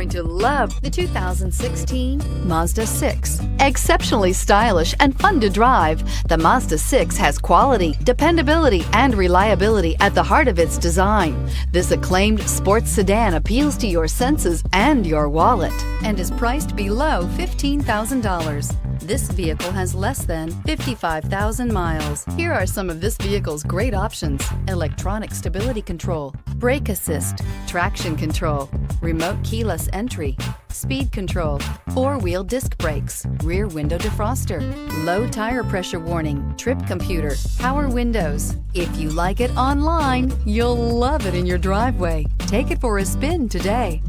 going to love the 2016 Mazda 6. Exceptionally stylish and fun to drive, the Mazda 6 has quality, dependability, and reliability at the heart of its design. This acclaimed sports sedan appeals to your senses and your wallet and is priced below $15,000. This vehicle has less than 55,000 miles. Here are some of this vehicle's great options: electronic stability control, brake assist, traction control, remote keyless entry, speed control, four-wheel disc brakes, rear window defroster, low tire pressure warning, trip computer, power windows. If you like it online, you'll love it in your driveway. Take it for a spin today.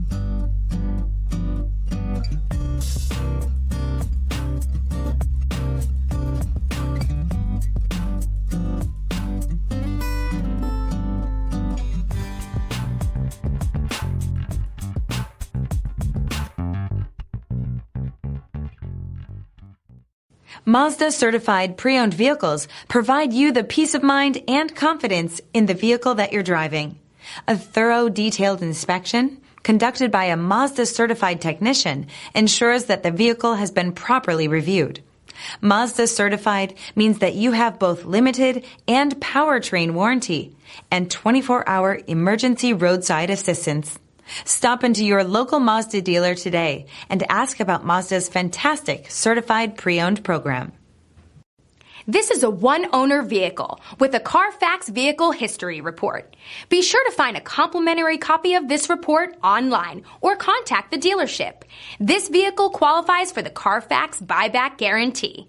Mazda certified pre-owned vehicles provide you the peace of mind and confidence in the vehicle that you're driving. A thorough, detailed inspection conducted by a Mazda certified technician ensures that the vehicle has been properly reviewed. Mazda certified means that you have both limited and powertrain warranty and 24-hour emergency roadside assistance. Stop into your local Mazda dealer today and ask about Mazda's fantastic certified pre-owned program. This is a one-owner vehicle with a Carfax Vehicle History Report. Be sure to find a complimentary copy of this report online or contact the dealership. This vehicle qualifies for the Carfax Buyback Guarantee.